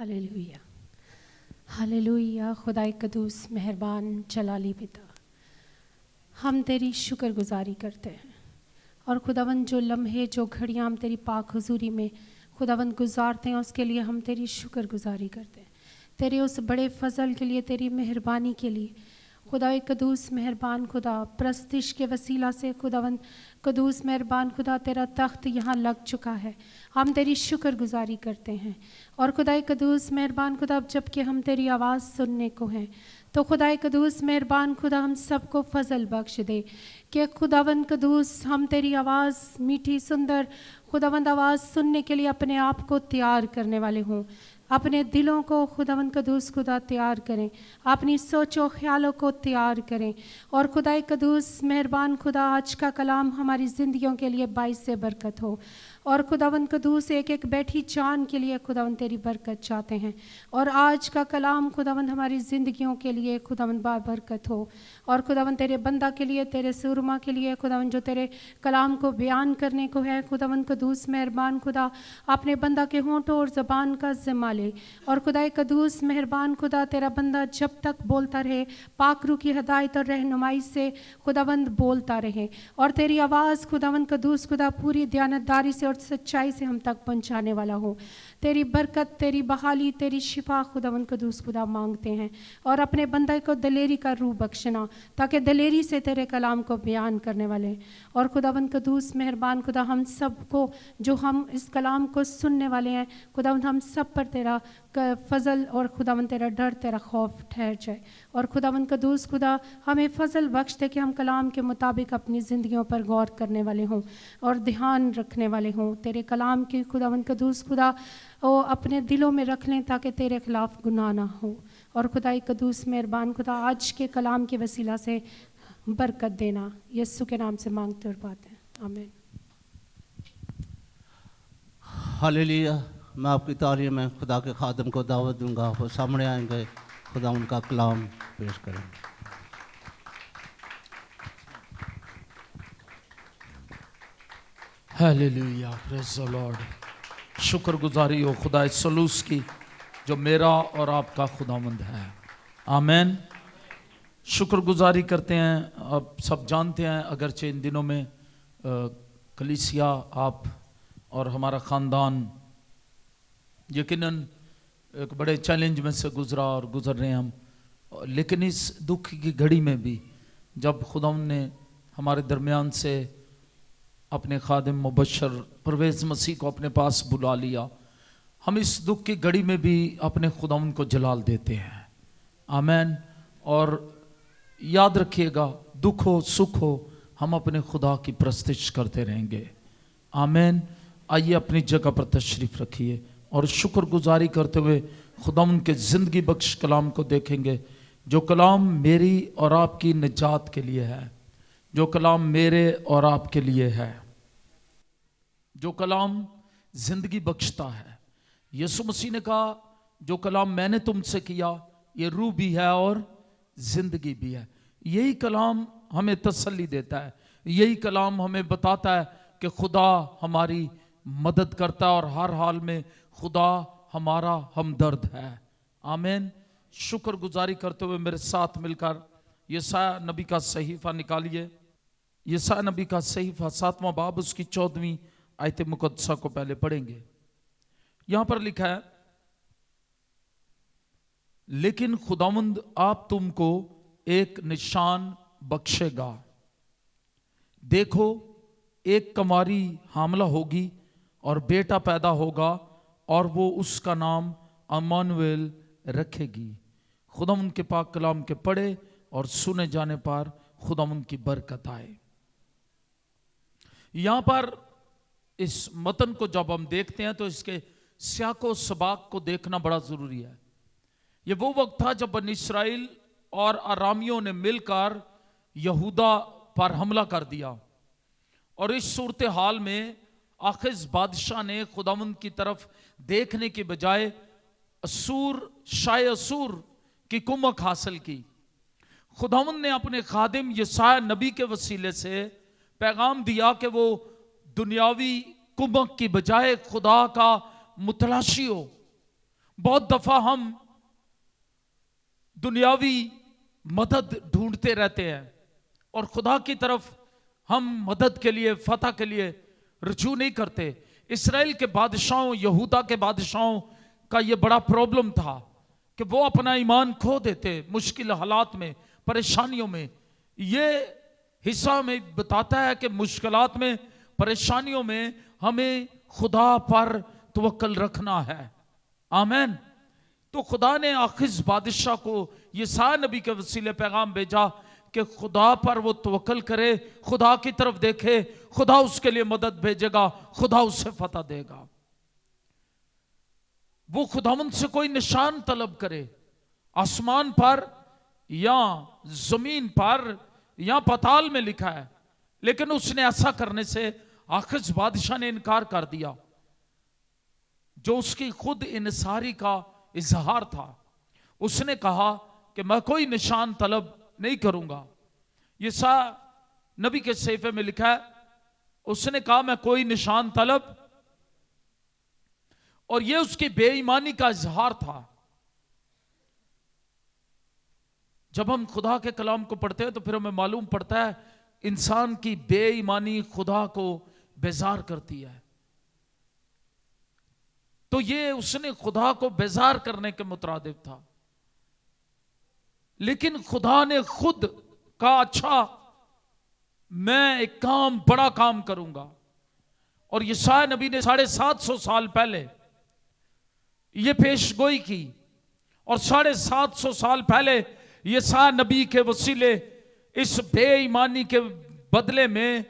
Hallelujah, hallelujah. खुदाए कदूस मेहरबान जलाली पिता, हम तेरी शुक्रगुजारी करते हैं। और खुदावन जो लम्हे जो घड़ियाँ हम तेरी पाक हुजूरी में खुदावन गुजारते हैं, उसके लिए हम तेरी शुक्रगुजारी करते हैं। तेरे उस बड़े फ़ज़ल के लिए, तेरी मेहरबानी के लिए खुदाए कदूस मेहरबान खुदा, प्रस्तिश के वसीला से खुदावन कदूस मेहरबान खुदा, तेरा तख्त यहाँ लग चुका है। हम तेरी शुक्रगुजारी करते हैं। और खुदाए कदूस मेहरबान खुदा, अब जबकि हम तेरी आवाज़ सुनने को हैं, तो खुदाए कदूस मेहरबान खुदा हम सबको फ़ज़ल बख्श दे कि खुदावन कदूस हम तेरी आवाज़, मीठी सुंदर खुदावंद आवाज़ सुनने के लिए अपने आप को तैयार करने वाले हों। अपने दिलों को खुदावन कदूस खुदा तैयार करें, अपनी सोचो ख्यालों को तैयार करें। और खुदाए कदूस मेहरबान खुदा, आज का कलाम हमारी ज़िंदगियों के लिए बाइस से बरकत हो। और खुदावन कदूस एक एक बैठी जान के लिए खुदावन तेरी बरकत चाहते हैं। और आज का कलाम खुदावन हमारी ज़िंदगियों के लिए खुदावन बाबरकत हो। और खुदावन तेरे बंदा के लिए, तेरे सूरमा के लिए खुदावन जो तेरे कलाम को बयान करने को है, खुदावन कदूस मेहरबान खुदा अपने बंदा के होंठों और ज़बान का ज़िम्मा ले। और खुदाए कदूस मेहरबान खुदा, तेरा बंदा जब तक बोलता रहे, पाकरू की हदायत और रहनुमाई से खुदावंद बोलता रहे। और तेरी आवाज़ खुदावन कदूस खुदा पूरी दयानतदारी से और सच्चाई से हम तक पहुंचाने वाला हो। तेरी बरकत, तेरी बहाली, तेरी शिफा खुदावन कदूस खुदा मांगते हैं। और अपने बंदे को दलेरी का रूह बख्शना, ताकि दलेरी से तेरे कलाम को बयान करने वाले। और खुदावन कदूस मेहरबान खुदा, हम सबको जो हम इस कलाम को सुनने वाले हैं खुदावन, हम सब पर तेरा फ़ज़ल और खुदावन तेरा डर, तेरा खौफ ठहर जाए। और खुदावन कदूस खुदा हमें फ़ज़ल बख्श दे कि हम कलाम के मुताबिक अपनी ज़िंदगियों पर गौर करने वाले हों और ध्यान रखने वाले हों। तेरे कलाम की खुदावन कदूस खुदा वो अपने दिलों में रख लें, ताकि तेरे खिलाफ गुनाह ना हो। और खुदाई कदूस मेहरबान खुदा, आज के कलाम के वसीला से बरकत देना, यीशु के नाम से मांगते और पाते हैं, आमीन। हालेलुया। मैं आपकी तारीफ में खुदा के खादम को दावत दूंगा, वो सामने आएंगे, खुदा उनका कलाम पेश करेंगे। Hallelujah, praise the Lord. शुक्रगुजारी हो खुदा सलूस की, जो मेरा और आपका खुदावंद है। आमीन। शुक्रगुजारी करते हैं। आप सब जानते हैं, अगरचे इन दिनों में कलीसिया, आप और हमारा ख़ानदान यकीनन एक बड़े चैलेंज में से गुजरा और गुजर रहे हैं हम। लेकिन इस दुख की घड़ी में भी जब खुदा ने हमारे दरमियान से अपने खादिम मुबशर परवेज़ मसीह को अपने पास बुला लिया, हम इस दुख की घड़ी में भी अपने खुदा को जलाल देते हैं। आमीन। और याद रखिएगा, दुख हो सुख हो, हम अपने खुदा की प्रस्तिश करते रहेंगे। आमीन। आइए अपनी जगह पर तशरीफ़ रखिए और शुक्रगुजारी करते हुए खुदा के ज़िंदगी बख्श कलाम को देखेंगे, जो कलाम मेरी और आपकी निजात के लिए है, जो कलाम मेरे और आपके लिए है, जो कलाम ज़िंदगी बख्शता है। यीशु मसीह ने कहा, जो कलाम मैंने तुमसे किया ये रूह भी है और ज़िंदगी भी है। यही कलाम हमें तसल्ली देता है, यही कलाम हमें बताता है कि खुदा हमारी मदद करता है और हर हाल में खुदा हमारा हमदर्द है। आमीन। शुक्रगुजारी करते हुए मेरे साथ मिलकर यशायाह नबी का सहीफा निकालिए। यशायाह नबी का सहीफा 7वां बाब, उसकी 14वीं आयत मुकद्दसा को पहले पढ़ेंगे। यहां पर लिखा है, लेकिन खुदावंद आप तुमको एक निशान बख्शेगा। देखो, एक कुंवारी हामला होगी और बेटा पैदा होगा, और वो उसका नाम अम्मानुएल रखेगी। खुदा उनके पाक कलाम के पढ़े और सुने जाने पर खुदा उनकी बरकत आए। यहां पर इस मतन को जब हम देखते हैं तो इसके सियाको सबाक को देखना बड़ा जरूरी है। ये वो वक्त था जब बनी इस्राइल और अरामियों ने मिलकर यहूदा पर हमला कर दिया, और इस सूरत हाल में आखिज बादशाह ने खुदावंद की तरफ देखने के बजाय असूर की कुमक हासिल की। खुदावंद ने अपने खादिम यशायाह नबी के वसीले से पैगाम दिया कि वो दुनियावी कुमक की बजाय खुदा का मुतलाशी हो, बहुत दफा हम दुनियावी मदद ढूंढते रहते हैं और खुदा की तरफ हम मदद के लिए, फतह के लिए रुजू नहीं करते। इस्राएल के बादशाहों, यहूदा के बादशाहों का यह बड़ा प्रॉब्लम था कि वो अपना ईमान खो देते मुश्किल हालात में, परेशानियों में। ये हिस्सा में बताता है कि मुश्किलात में, परेशानियों में हमें खुदा पर तवक्कल रखना है। आमीन। तो खुदा ने आखिज बादशाह को यशायाह नबी के वसीले पैगाम भेजा कि खुदा पर वो तवक्कल करे, खुदा की तरफ देखे, खुदा उसके लिए मदद भेजेगा, खुदा उससे फतह देगा। वो खुदावंद से कोई निशान तलब करे, आसमान पर या जमीन पर या पाताल में लिखा है, लेकिन उसने ऐसा करने से आखिज बादशाह ने इनकार कर दिया, जो उसकी खुद इनसारी का इजहार था। उसने कहा कि मैं कोई निशान तलब नहीं करूंगा। यशायाह नबी के सहीफे में लिखा है, उसने कहा मैं कोई निशान तलब, और यह उसकी बेईमानी का इजहार था। जब हम खुदा के कलाम को पढ़ते हैं तो फिर हमें मालूम पड़ता है इंसान की बेईमानी खुदा को बेजार करती है। तो ये उसने खुदा को बेजार करने के मुतरादिफ था, लेकिन खुदा ने खुद कहा अच्छा मैं एक काम, बड़ा काम करूंगा। और यशायाह नबी ने 750 साल पहले ये पेशगोई की, और 750 साल पहले यशायाह नबी के वसीले इस बेईमानी के बदले में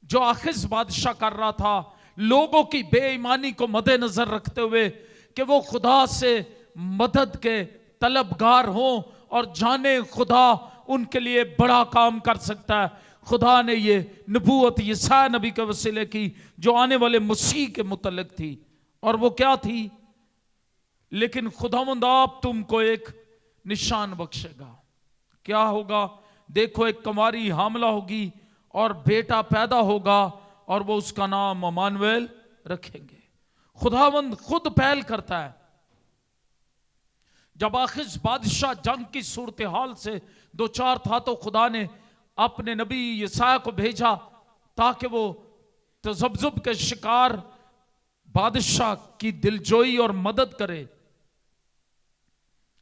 जो आखिज बादशाह कर रहा था, लोगों की बेईमानी को मद्देनजर रखते हुए कि वो खुदा से मदद के तलबगार हों और जाने खुदा उनके लिए बड़ा काम कर सकता है, खुदा ने ये नबूवत यशायाह नबी के वसीले की जो आने वाले मसीह के मुतल्लिक थी। और वो क्या थी? लेकिन खुदावंद आप तुमको एक निशान बख्शेगा। क्या होगा? देखो एक कुंवारी हामला होगी और बेटा पैदा होगा और वो उसका नाम अमानुएल रखेंगे। खुदावंद खुद पहल करता है। जब आखिज बादशाह जंग की सूरत हाल से दो चार था तो खुदा ने अपने नबी यशायाह को भेजा ताकि वो तजब्जुब के शिकार बादशाह की दिलजोई और मदद करे।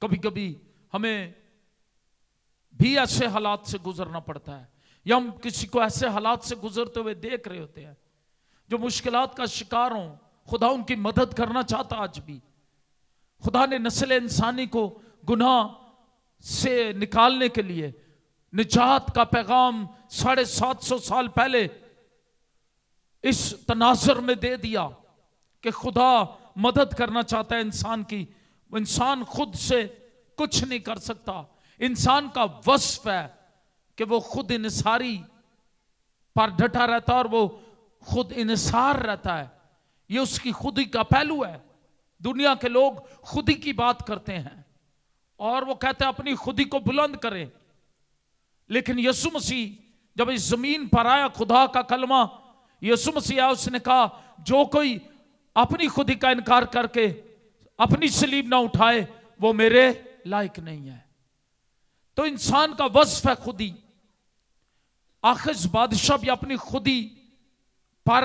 कभी कभी हमें भी ऐसे हालात से गुजरना पड़ता है, या हम किसी को ऐसे हालात से गुजरते हुए देख रहे होते हैं जो मुश्किलात का शिकार हों। खुदा उनकी मदद करना चाहता। आज भी खुदा ने नस्ल इंसानी को गुनाह से निकालने के लिए निजात का पैगाम 750 साल पहले इस तनाजुर में दे दिया कि खुदा मदद करना चाहता है इंसान की। इंसान खुद से कुछ नहीं कर सकता। इंसान का वस्फ है कि वो खुद इनसारी पर डटा रहता है और वो खुद इनसार रहता है। ये उसकी खुदी का पहलू है। दुनिया के लोग खुदी की बात करते हैं और वो कहते हैं अपनी खुदी को बुलंद करें, लेकिन यीशु मसीह जब इस जमीन पर आया, खुदा का कलमा यीशु मसीह आया, उसने कहा जो कोई अपनी खुदी का इनकार करके अपनी सलीब ना उठाए वो मेरे लायक नहीं है। तो इंसान का वस्फ है खुदी। आखिज बादशाह भी अपनी खुदी पर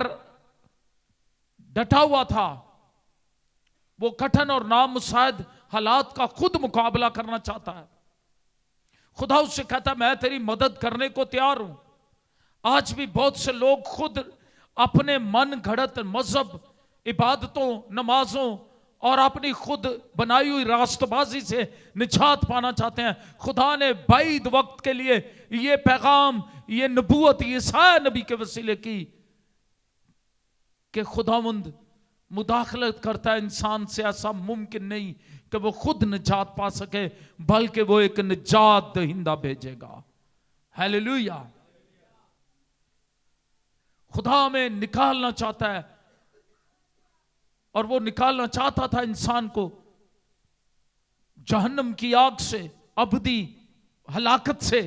डटा हुआ था। वो कठिन और नामुसाइद हालात का खुद मुकाबला करना चाहता है। खुदा उससे कहता है मैं तेरी मदद करने को तैयार हूं। आज भी बहुत से लोग खुद अपने मन घड़त मजहब, इबादतों, नमाजों और अपनी खुद बनाई हुई रास्तबाजी से निजात पाना चाहते हैं। खुदा ने बैद वक्त के लिए ये पैगाम, ये नबूवत यशायाह नबी के वसीले की कि खुदावंद मुदाखलत करता है इंसान से। ऐसा मुमकिन नहीं कि वो खुद निजात पा सके, बल्कि वो एक निजात दहिंदा भेजेगा। हालेलुया। खुदा हमें निकालना चाहता है और वो निकालना चाहता था इंसान को जहन्नम की आग से, अबदी हलाकत से।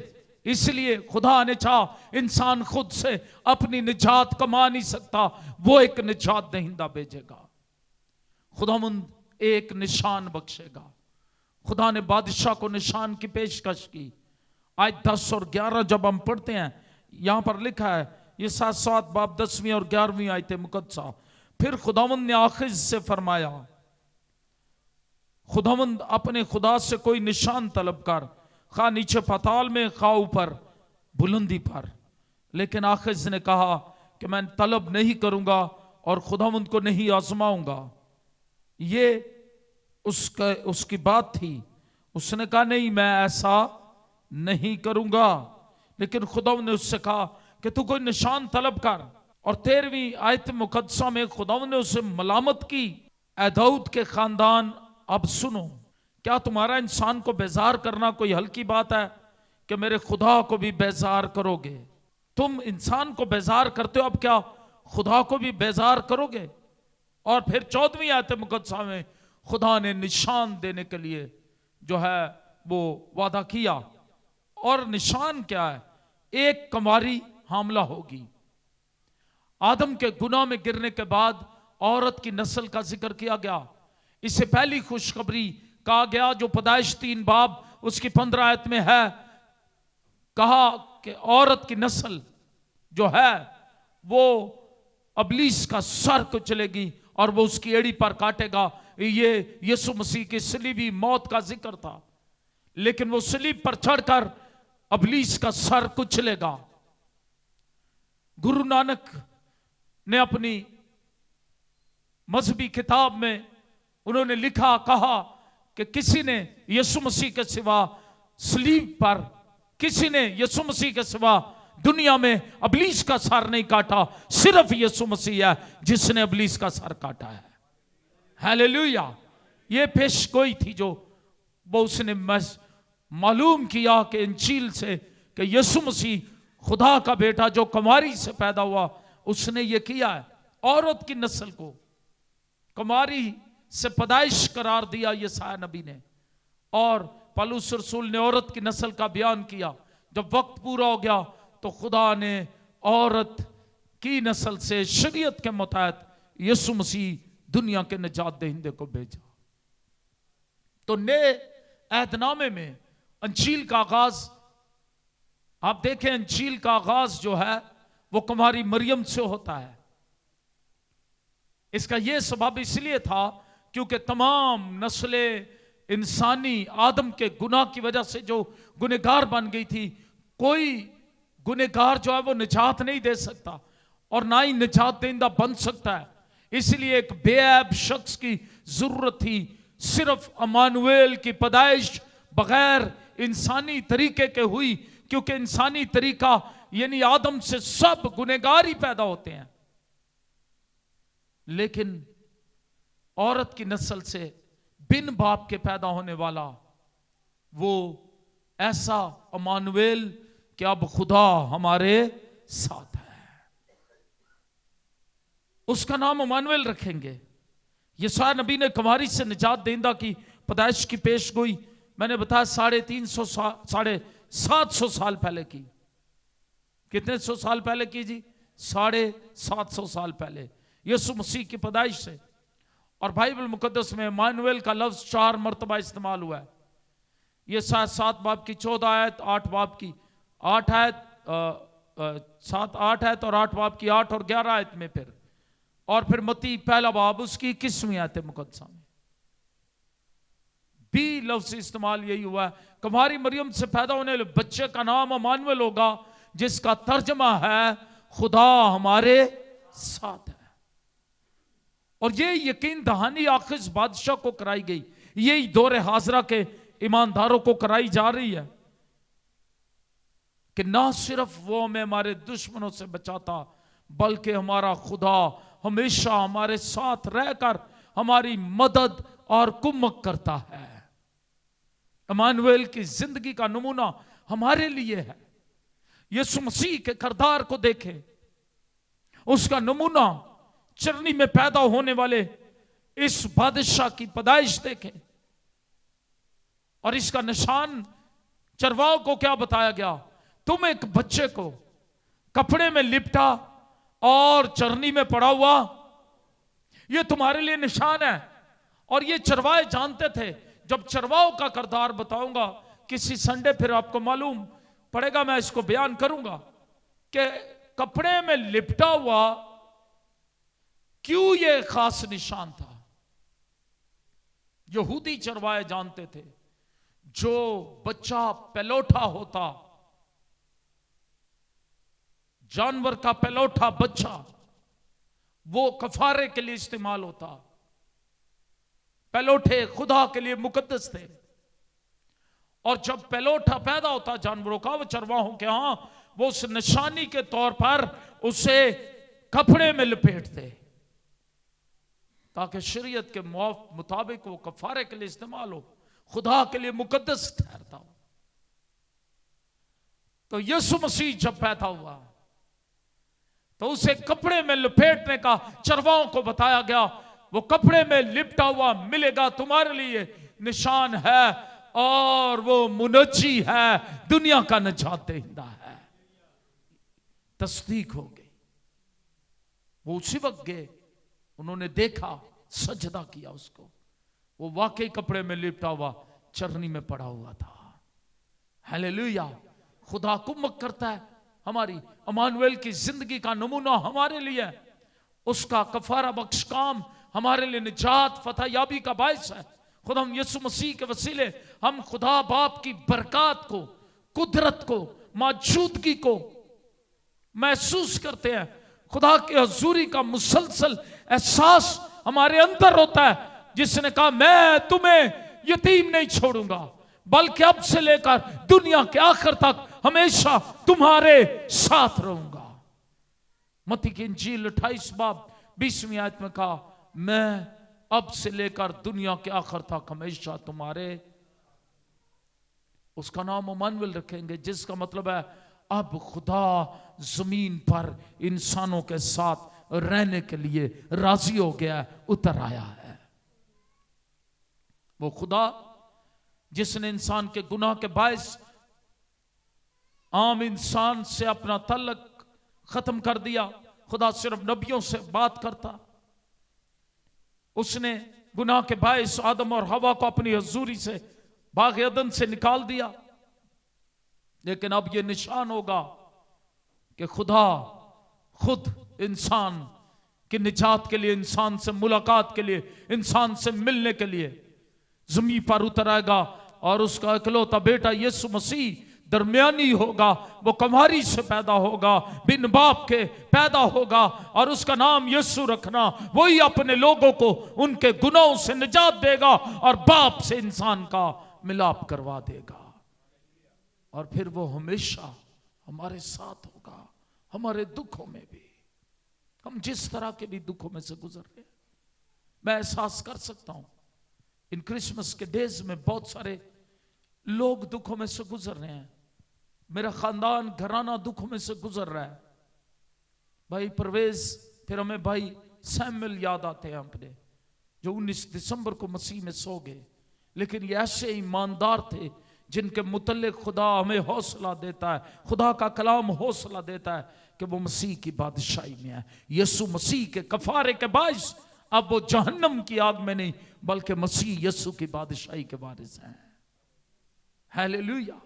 इसलिए खुदा ने चाहा इंसान खुद से अपनी निजात कमा नहीं सकता, वो एक निजात दहिंदा भेजेगा। खुदावंद एक निशान बख्शेगा। खुदा ने बादशाह को निशान की पेशकश की। आज 10 और 11 जब हम पढ़ते हैं, यहां पर लिखा है, ये 7 बाब 10वीं और 11वीं आयत मुकद्दसा। फिर खुदावंद ने आखिज से फरमाया, खुदावंद अपने खुदा से कोई निशान तलब कर, खा नीचे पाताल में खा ऊपर बुलंदी पर। लेकिन आखिज ने कहा कि मैं तलब नहीं करूंगा और खुदावंद को नहीं आजमाऊंगा। ये उसकी बात थी। उसने कहा नहीं, मैं ऐसा नहीं करूंगा। लेकिन खुदावंद ने उससे कहा कि तू कोई निशान तलब कर। और 13वीं आयत मुकद्दसा में खुदावंद ने उसे मलामत की, ऐ दाऊद के खानदान अब सुनो, क्या तुम्हारा इंसान को बेजार करना कोई हल्की बात है कि मेरे खुदा को भी बेजार करोगे? तुम इंसान को बेजार करते हो, अब क्या खुदा को भी बेजार करोगे? और फिर 14वीं आयत मुकद्दसा में खुदा ने निशान देने के लिए जो है वो वादा किया। और निशान क्या है? एक कुंवारी हामला होगी। आदम के गुनाह में गिरने के बाद औरत की नस्ल का जिक्र किया गया। इससे पहली खुशखबरी कहा गया जो पैदाइश 3 बाब उसकी 15 आयत में है, कहा कि औरत की नस्ल जो है वो अबलीस का सर कुचलेगी और वो उसकी एड़ी पर काटेगा। ये यीशु मसीह की सलीबी मौत का जिक्र था। लेकिन वो सलीब पर चढ़कर अबलीस का सर कुचलेगा। गुरु नानक ने अपनी मजहबी किताब में उन्होंने लिखा, कहा कि किसी ने यीशु मसीह के सिवा सलीब पर, किसी ने यीशु मसीह के सिवा दुनिया में अबलीस का सर नहीं काटा। सिर्फ यीशु मसीह है जिसने अबलीस का सर काटा है। हालेलुया। ये पेश गोई थी जो वो उसने मालूम किया कि इंजील से कि यीशु मसीह खुदा का बेटा जो कुमारी से पैदा हुआ, उसने ये किया है। औरत की नस्ल को कुमारी से पैदाइश करार दिया यशायाह नबी ने, और पौलुस रसूल ने औरत की नस्ल का बयान किया। जब वक्त पूरा हो गया तो खुदा ने औरत की नस्ल से शरीयत के मुताबिक यीशु मसीह दुनिया के निजात दहिंदे को भेजा। तो नए अहदनामे में अंजील का आगाज आप देखें, अंजील का आगाज जो है वो कुमारी मरियम से होता है। इसका यह सबब इसलिए था क्योंकि तमाम नस्लें इंसानी आदम के गुनाह की वजह से जो गुनहगार बन गई थी, कोई गुनहगार जो है वो निजात नहीं दे सकता और ना ही निजात देंदा बन सकता है। इसलिए एक बेऐब शख्स की जरूरत थी। सिर्फ अमानुएल की पैदाइश बगैर इंसानी तरीके के हुई, क्योंकि इंसानी तरीका यानी आदम से सब गुनहगार ही पैदा होते हैं। लेकिन औरत की नस्ल से बिन बाप के पैदा होने वाला वो ऐसा अमानुएल कि अब खुदा हमारे साथ है, उसका नाम अमानुएल रखेंगे। यशायाह नबी ने कुमारी से निजात देंदा की पैदाइश की पेश गोई मैंने बताया 750 साल पहले की। कितने 100 साल पहले की जी? 750 साल पहले यीशु मसीह की पैदाइश से। और बाइबल मुकद्दस में इमानुएल का लफ्ज 4 मरतबा इस्तेमाल हुआ है। ये 7 बाब की 14 आयत, 8 बाब की 8 आयत, 7 8 आयत और 8 बाब की 8 और 11 आयत में फिर, और फिर मत्ती 1 बाब उसकी 21वीं आयत मुकद्दसा में भी लफ्ज इस्तेमाल यही हुआ है। कुमारी मरियम से पैदा होने वाले बच्चे का नाम इमानुएल होगा, जिसका तर्जमा है खुदा हमारे साथ है। और ये यकीन दहानी आखिर बादशाह को कराई गई, यही दौरे हाजरा के ईमानदारों को कराई जा रही है कि ना सिर्फ वो हमें हमारे दुश्मनों से बचाता, बल्कि हमारा खुदा हमेशा हमारे साथ रहकर हमारी मदद और कुम्मक करता है। इमानुएल की जिंदगी का नमूना हमारे लिए है। यीशु मसीह के किरदार को देखें, उसका नमूना चरनी में पैदा होने वाले इस बादशाह की पैदाइश देखें, और इसका निशान चरवाओं को क्या बताया गया? तुम एक बच्चे को कपड़े में लिपटा और चरनी में पड़ा हुआ, यह तुम्हारे लिए निशान है। और ये चरवाहे जानते थे, जब चरवाहों का किरदार बताऊंगा किसी संडे, फिर आपको मालूम पड़ेगा, मैं इसको बयान करूंगा कि कपड़े में लिपटा हुआ क्यों ये खास निशान था। यहूदी चरवाहे जानते थे, जो बच्चा पलौठा होता, जानवर का पलौठा बच्चा, वो कफारे के लिए इस्तेमाल होता। पलौठे खुदा के लिए मुकद्दस थे, और जब पलौठा पैदा होता जानवरों का, वो चरवाहों के यहां वो उस निशानी के तौर पर उसे कपड़े में लपेटते, ताकि शरीयत के मुताबिक वो कफारे के लिए इस्तेमाल हो, खुदा के लिए मुकद्दस ठहरता हो। तो यीशु मसीह जब पैदा हुआ तो उसे कपड़े में लपेटने का चरवाहों को बताया गया। वो कपड़े में लिपटा हुआ मिलेगा, तुम्हारे लिए निशान है, और वो मुनज्जी है, दुनिया का निजात देहिंदा है। तस्दीक हो गई। वो उसी वक्त गए, उन्होंने देखा, सजदा किया उसको। वो वाकई कपड़े में लिपटा हुआ चरनी में पड़ा हुआ था। हालेलुया। खुदा कुम्मक करता है, हमारी अमानुएल की जिंदगी का नमूना हमारे लिए, उसका कफारा बख्श काम हमारे लिए निजात फतह याबी का बायस है। खुदा हम यीशु मसीह के वसीले हम खुदा बाप की बरकत को, कुदरत को, मौजूदगी को महसूस करते हैं। खुदा की हजूरी का मुसलसल एहसास हमारे अंदर होता है, जिसने कहा मैं तुम्हें यतीम नहीं छोड़ूंगा, बल्कि अब से लेकर दुनिया के आखिर तक हमेशा तुम्हारे साथ रहूंगा। मत्ती की इंजील 28 बाब 20वीं आयत में कहा, मैं अब से लेकर दुनिया के आखिर तक हमेशा तुम्हारे। उसका नाम इम्मानुएल रखेंगे, जिसका मतलब है अब खुदा जमीन पर इंसानों के साथ रहने के लिए राजी हो गया, उतर आया है। वो खुदा जिसने इंसान के गुनाह के बायस आम इंसान से अपना तल्लक खत्म कर दिया। खुदा सिर्फ नबियों से बात करता। उसने गुनाह के बायस आदम और हवा को अपनी हजूरी से बाग अदन से निकाल दिया। लेकिन अब यह निशान होगा कि खुदा खुद इंसान की निजात के लिए, इंसान से मुलाकात के लिए, इंसान से मिलने के लिए जमीन पर उतर आएगा, और उसका इकलौता बेटा यीशु मसीह दरमियानी होगा। वो कुंवारी से पैदा होगा, बिन बाप के पैदा होगा, और उसका नाम यीशु रखना। वही अपने लोगों को उनके गुनाहों से निजात देगा और बाप से इंसान का मिलाप करवा देगा, और फिर वो हमेशा हमारे साथ होगा, हमारे दुखों में भी। हम जिस तरह के भी दुखों में से गुजर रहे हैं, मैं एहसास कर सकता हूं इन क्रिसमस के डेज में बहुत सारे लोग दुखों में से गुजर रहे हैं। मेरा खानदान घराना दुखों में से गुजर रहा है। भाई परवेज, फिर हमें भाई सैमुअल याद आते हैं अपने, जो 19 दिसंबर को मसीह में सो गए। लेकिन ये ऐसे ईमानदार थे जिनके मुतल्लिक खुदा हमें हौसला देता है, खुदा का कलाम हौसला देता है कि वो मसीह की बादशाही में है। यीशु मसीह के कफारे के बायस अब वो जहन्नम की आग में नहीं, बल्कि मसीह यीशु की बादशाही के वारिस हैं। हालेलुया।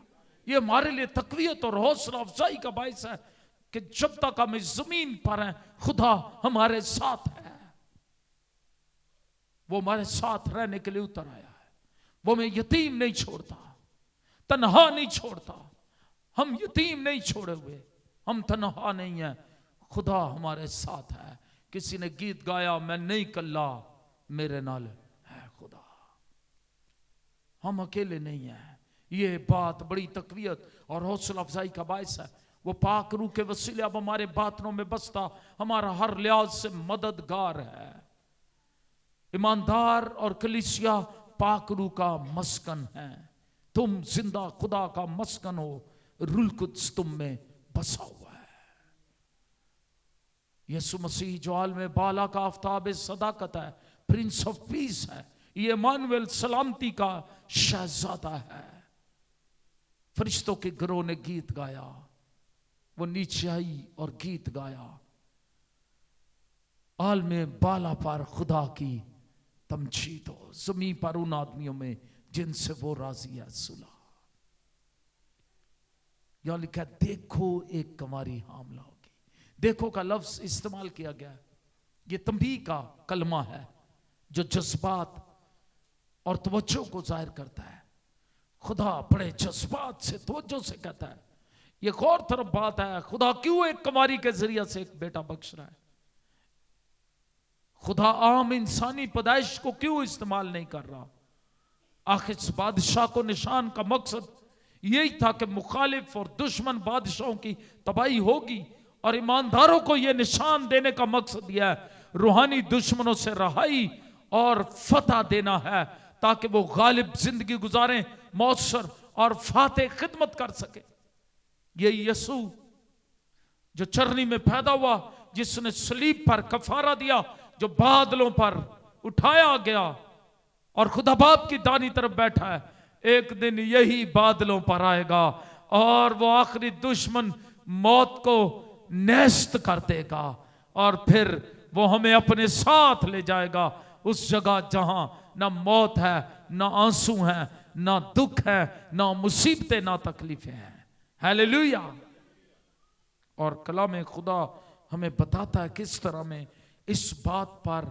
ये हमारे लिए तकवीयत और हौसला अफजाई का बायस है कि जब तक हम इस जमीन पर हैं, खुदा हमारे साथ है। वो हमारे साथ रहने के लिए उतर आया है। वो हमें यतीम नहीं छोड़ता, तन्हा नहीं छोड़ता। हम यतीम नहीं छोड़े हुए, हम तन्हा नहीं है, खुदा हमारे साथ है। किसी ने गीत गाया, मैं नहीं कल्ला, मेरे नाल है खुदा। हम अकेले नहीं हैं। ये बात बड़ी तकवीयत और हौसला अफजाई का बायस है। वो पाक रूह के वसीले अब हमारे बातनों में बसता, हमारा हर लिहाज से मददगार है। ईमानदार और कलीसिया पाक रूह का मस्कन है। तुम जिंदा खुदा का मस्कन हो, रूह कुद्स तुम में बसा हुआ है। यीशु मसीह जो आलम बाला का आफताब सदाकत है, प्रिंस ऑफ पीस है। ये इम्मानुएल सलामती का शहजादा है। फरिश्तों के घरों ने गीत गाया, वो नीचे आई और गीत गाया। आलम बाला पर खुदा की तमजीद हो ज़मीन पर उन आदमियों में जिनसे वो राजी है सुलह। यहां लिखा है देखो एक कुंवारी हामला होगी। देखो का लफ्ज इस्तेमाल किया गया है, ये तंबीह का कलमा है जो जज्बात और तवज्जो को जाहिर करता है। खुदा बड़े जज्बात से तवज्जो से कहता है, ये गौर तरफ बात है, खुदा क्यों एक कुंवारी के जरिए से एक बेटा बख्श रहा है। खुदा आम इंसानी पैदाइश को क्यों इस्तेमाल नहीं कर रहा। आखिर इस बादशाह को निशान का मकसद यही था कि मुखालिफ और दुश्मन बादशाहों की तबाही होगी, और ईमानदारों को यह निशान देने का मकसद यह है रूहानी दुश्मनों से रहाई और फतह देना है, ताकि वो गालिब जिंदगी गुजारें, मौसर और फातेह खिदमत कर सके। यही यसू जो चरनी में पैदा हुआ, जिसने सलीब पर कफारा दिया, जो बादलों पर उठाया गया और खुदा बाप की दानी तरफ बैठा है, एक दिन यही बादलों पर आएगा और वो आखिरी दुश्मन मौत को नेस्त कर देगा, और फिर वो हमें अपने साथ ले जाएगा उस जगह जहां ना मौत है, ना आंसू है, ना दुख है, ना मुसीबतें, ना तकलीफें हैं। हालेलुया। और कलाम खुदा हमें बताता है किस तरह में इस बात पर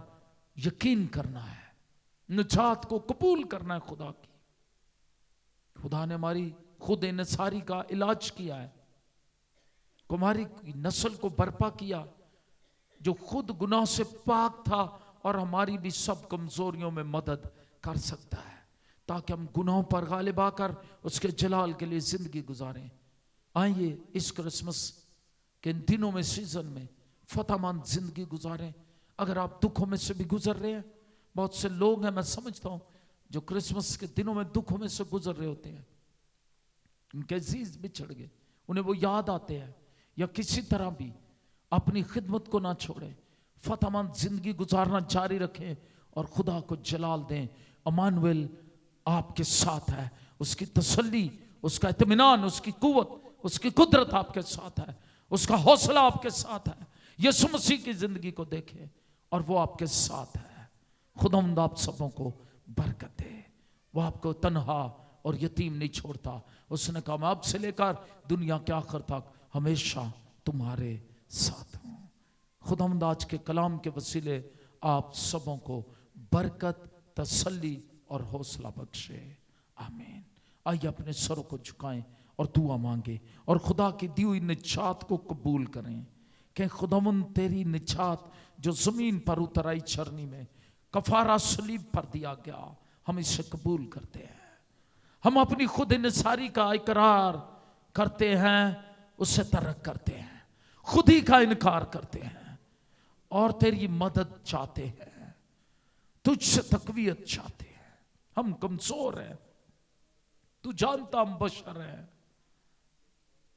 यकीन करना है, निजात को कबूल करना है खुदा की। खुदा ने हमारी खुद इंसारी का इलाज किया है, कुमारी की नस्ल को बर्पा किया जो खुद गुनाह से पाक था और हमारी भी सब कमजोरियों में मदद कर सकता है, ताकि हम गुनाहों पर गालिब आकर उसके जलाल के लिए जिंदगी गुजारें। आइए इस क्रिसमस के इन दिनों में, सीजन में फतहमंद जिंदगी गुजारें। अगर आप दुखों में से भी गुजर रहे हैं, बहुत से लोग हैं मैं समझता हूं जो क्रिसमस के दिनों में दुखों में से गुजर रहे होते हैं, उनके अजीज बिछड़ गए, उन्हें वो याद आते हैं, या किसी तरह भी अपनी खिदमत को ना छोड़ें, फतहमंद जिंदगी गुजारना जारी रखें और खुदा को जलाल दें। अमानुएल आपके साथ है, उसकी तसल्ली, उसका इत्मीनान, उसकी कुव्वत, उसकी कुदरत आपके साथ है, उसका हौसला आपके साथ है। यीशु मसीह की जिंदगी को देखें और वो आपके साथ है। खुदावंद आप सबों को बरकत दे। वो आपको तन्हा और यतीम नहीं छोड़ता। उसने कहा मैं अब से लेकर दुनिया के आखिर तक हमेशा तुम्हारे साथ हूं। खुदावंद आज के कलाम के वसीले आप सबों को बरकत, तसल्ली और हौसला बख्शे। आमीन। आइए अपने सरों को झुकाएं और दुआ मांगे और खुदा की दी हुई निजात को कबूल करें कि खुदावंद तेरी निजात जो जमीन पर उतर आई चरनी में, कफारा सलीब पर दिया गया, हम इसे कबूल करते हैं। हम अपनी खुद इंसारी का इकरार करते हैं, उसे तरक करते हैं, खुद ही का इनकार करते हैं और तेरी मदद चाहते हैं, तुझसे तकवीयत चाहते हैं। हम कमजोर हैं, तू जानता हम बशर हैं,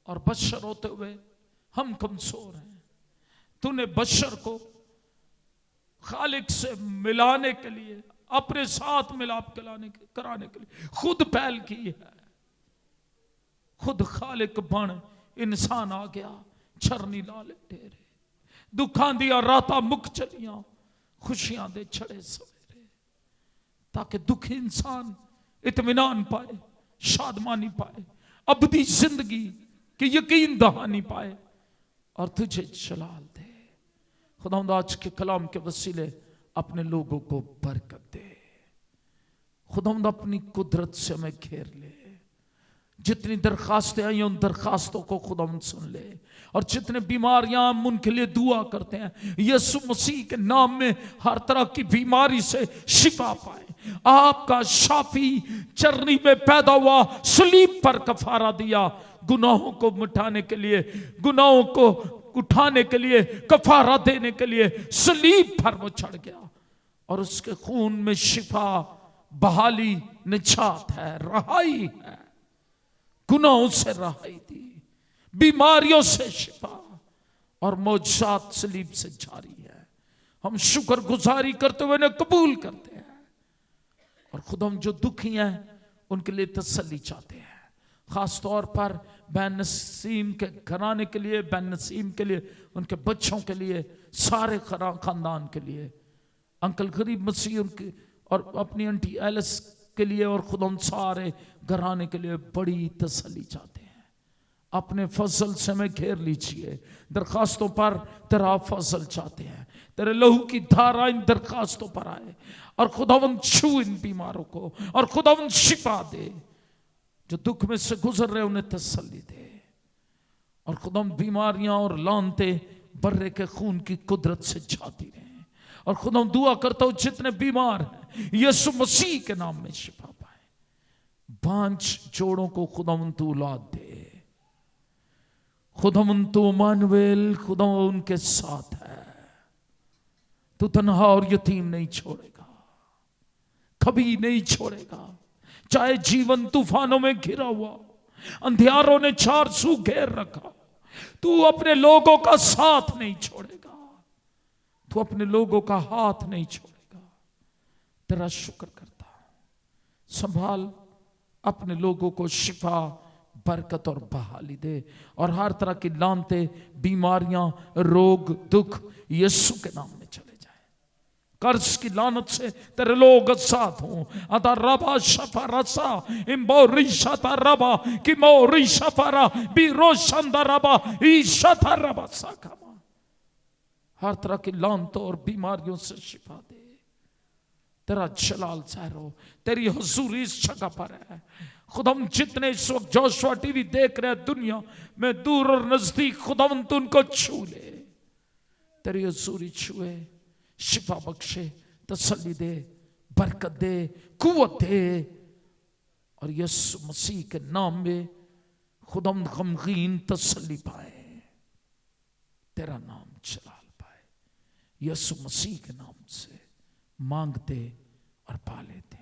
और बशर होते हुए हम कमजोर हैं। तूने बशर को खालिक से मिलाने के लिए, अपने साथ मिलाप कराने के लिए खुद पहल की है। खुद खालिक बन इंसान आ गया, छरनी लाले ढेरे, दुखां दिया राता मुक चलियां, खुशियां दे छड़े सवेरे, ताकि दुखी इंसान इत्मीनान पाए, शादमानी पाए, अबदी जिंदगी की यकीन दहानी पाए और तुझे जलाल दे। खुदावंद आज के कलाम के वसीले अपने लोगों को बरकत दे। खुदावंद अपनी कुदरत से हमें घेर ले। जितनी दरखास्तें आई उन दरखास्तों को खुदावंद सुन ले, और जितने बीमारियां हम उनके लिए दुआ करते हैं, यीशु मसीह के नाम में हर तरह की बीमारी से शिफा पाए। आपका शाफी चरनी में पैदा हुआ, सलीब पर कफारा दिया, गुनाहों को मिटाने के लिए, गुनाहों को उठाने के लिए, कफारा देने के लिए सलीब पर वो चढ़ गया, और उसके खून में शिफा, बहाली, निजात है, रहाई है। गुनाहों से रहाई दी, बीमारियों से शिफा और मौजूद सलीब से जारी है। हम शुक्र गुजारी करते हुए इन्हें कबूल करते हैं, और खुद हम जो दुखी हैं उनके लिए तसल्ली चाहते हैं। खास तौर पर बैन नसीम के घराने के लिए, बैन नसीम के लिए, उनके बच्चों के लिए, सारे खानदान के लिए, अंकल गरीब मसीह और अपनी आंटी एलिस के लिए और खुदा सारे घराने के लिए बड़ी तसल्ली चाहते हैं। अपने फजल से हमें घेर लीजिए, दरखास्तों पर तेरा फजल चाहते हैं, तेरे लहू की धारा इन दरखास्तों पर आए और खुदावंद छू इन बीमारों को और खुदावंद शिफा दे, जो दुख में से गुजर रहे उन्हें तसल्ली दे। और खुदावंद बीमारियां और लानते बर्रे के खून की कुदरत से जाती रहे। और खुदावंद दुआ करता हूं जितने बीमार हैं यीशु मसीह के नाम में शिफा पाए। बांझ जोड़ों को खुदावंद तू औलाद दे, खुदावंद तू इमानुएल, खुदावंद उनके साथ है। तू तन्हा और यतीम नहीं छोड़ेगा, कभी नहीं छोड़ेगा। चाहे जीवन तूफानों में घिरा हुआ, अंधियारों ने चार सू घेर रखा, तू अपने लोगों का साथ नहीं छोड़ेगा, तू अपने लोगों का हाथ नहीं छोड़ेगा। तेरा शुक्र करता हूं। संभाल अपने लोगों को शिफा, बरकत और बहाली दे और हर तरह की लानते, बीमारियां, रोग, दुख यीशु के नाम में चले जाए। कर्ज की लानत से तेरे लोग साथ हों। अदा रबा शफा रसा इम्बोरी शता रबा कि मोरी शफारा बीरो शंदा रबा ईशता रबा साकमा। हर तरह की लानतों और बीमारियों से शिफा दे। तेरा जलाल ज़ाहिर हो, तेरी हुजूरी इस जगह पर है। खुदाम जितने इस वक्त जोशुआ टीवी देख रहे हैं दुनिया में दूर और नजदीक, खुदाम तू उनको छू ले, तेरी हुजूरी छुए, शिफा बख्शे, तसल्ली दे, बरकत दे, कुव्वत दे। और यीशु मसीह के नाम में खुदाम गमगीन तसल्ली पाए, तेरा नाम जलाल पाए। यीशु मसीह के नाम से मांगते और पा लेते।